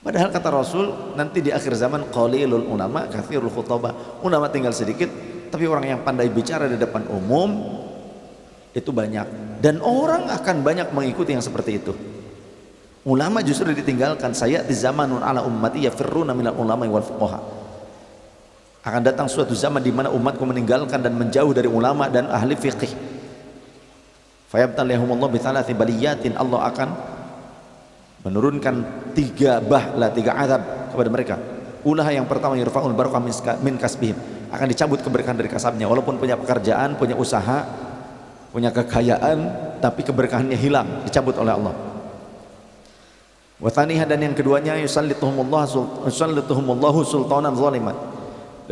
Padahal kata Rasul, nanti di akhir zaman qalilul ulama katsirul khutbah. Ulama tinggal sedikit, tapi orang yang pandai bicara di depan umum itu banyak, dan orang akan banyak mengikuti yang seperti itu. Ulama justru ditinggalkan. Sayati zamanun ala ummati yafirruna minal ulama wal fuqaha. Akan datang suatu zaman di mana umatku meninggalkan dan menjauh dari ulama dan ahli fiqih. Fayabtalihumullah bithalathi baliyatin. Allah akan menurunkan 3 azab kepada mereka. Ulah yang pertama, yarfa'ul barakah min kasbihim, akan dicabut keberkahan dari kasabnya. Walaupun punya pekerjaan, punya usaha, punya kekayaan, tapi keberkahannya hilang, dicabut oleh Allah. Wa tsaniyah, dan yang keduanya, yusallituhumullahu sultanan zaliman,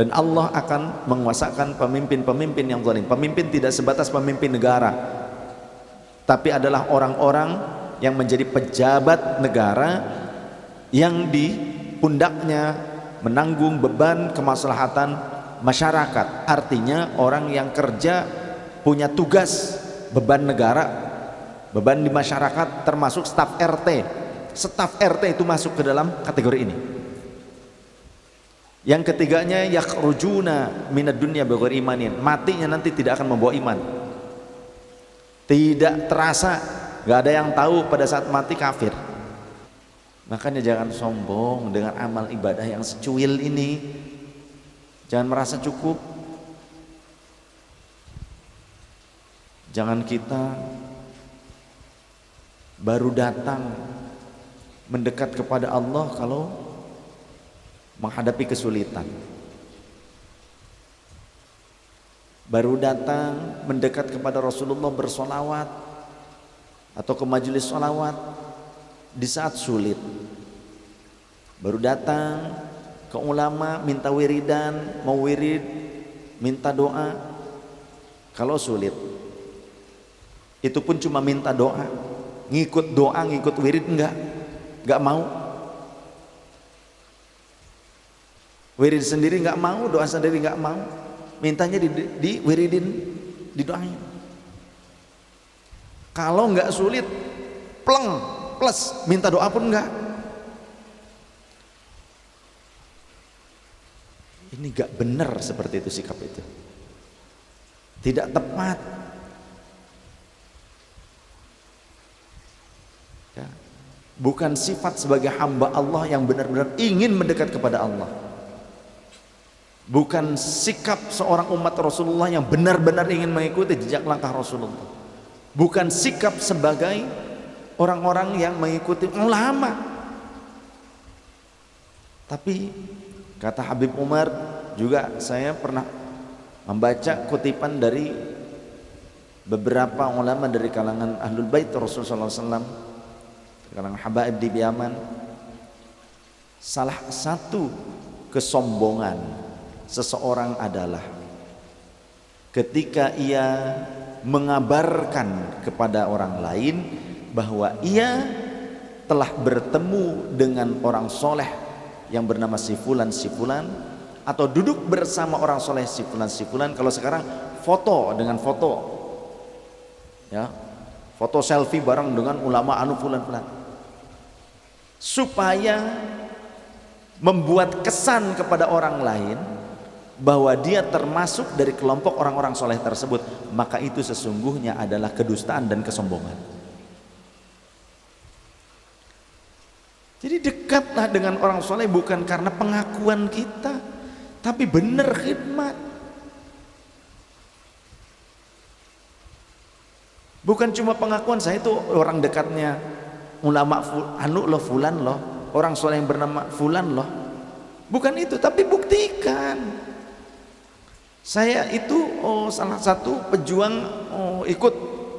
dan Allah akan menguasakan pemimpin-pemimpin yang zalim. Pemimpin tidak sebatas pemimpin negara, tapi adalah orang-orang yang menjadi pejabat negara yang di pundaknya menanggung beban kemaslahatan masyarakat. Artinya orang yang kerja punya tugas, beban negara, beban di masyarakat, termasuk staf RT. Staf RT itu masuk ke dalam kategori ini. Yang ketiganya, yakhrujuna minad dunya bighairi imanin, matinya nanti tidak akan membawa iman, tidak terasa, gak ada yang tahu pada saat mati kafir. Makanya jangan sombong dengan amal ibadah yang secuil ini, jangan merasa cukup. Jangan kita baru datang mendekat kepada Allah kalau menghadapi kesulitan. Baru datang mendekat kepada Rasulullah bersolawat atau ke majelis solawat di saat sulit. Baru datang ke ulama minta wiridan, mau wirid, minta doa kalau sulit. Itu pun cuma minta doa, ngikut doa, ngikut wirid enggak mau. Wirid sendiri enggak mau, doa sendiri enggak mau, mintanya di wiridin, didoain. Kalau enggak sulit, pleng, plus, minta doa pun enggak. Ini enggak benar seperti itu, sikap itu tidak tepat. Ya. Bukan sifat sebagai hamba Allah yang benar-benar ingin mendekat kepada Allah. Bukan sikap seorang umat Rasulullah yang benar-benar ingin mengikuti jejak langkah Rasulullah. Bukan sikap sebagai orang-orang yang mengikuti ulama. Tapi kata Habib Umar, juga saya pernah membaca kutipan dari beberapa ulama dari kalangan Ahlul Bait Rasulullah SAW, kalangan habaib di Yaman. Salah satu kesombongan seseorang adalah ketika ia mengabarkan kepada orang lain bahwa ia telah bertemu dengan orang soleh yang bernama si fulan, atau duduk bersama orang soleh si fulan. Kalau sekarang foto dengan foto, ya, foto selfie bareng dengan ulama anu fulan, supaya membuat kesan kepada orang lain bahwa dia termasuk dari kelompok orang-orang soleh tersebut. Maka itu sesungguhnya adalah kedustaan dan kesombongan. Jadi dekatlah dengan orang soleh bukan karena pengakuan kita, tapi benar khidmat. Bukan cuma pengakuan, saya itu orang dekatnya ulama anu loh, fulan loh, orang soleh yang bernama fulan loh. Bukan itu, tapi buktikan saya itu salah satu pejuang, ikut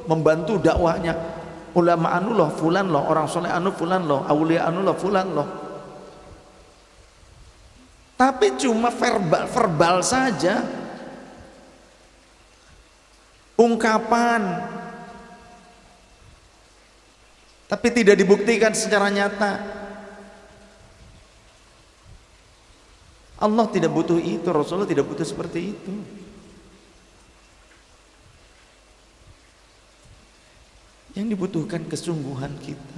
membantu dakwahnya ulama anu loh, fulan loh, orang soleh anu fulan loh, aulia anu loh, fulan loh. Tapi cuma verbal saja, ungkapan, tapi tidak dibuktikan secara nyata. Allah tidak butuh itu, Rasulullah tidak butuh seperti itu. Yang dibutuhkan kesungguhan kita.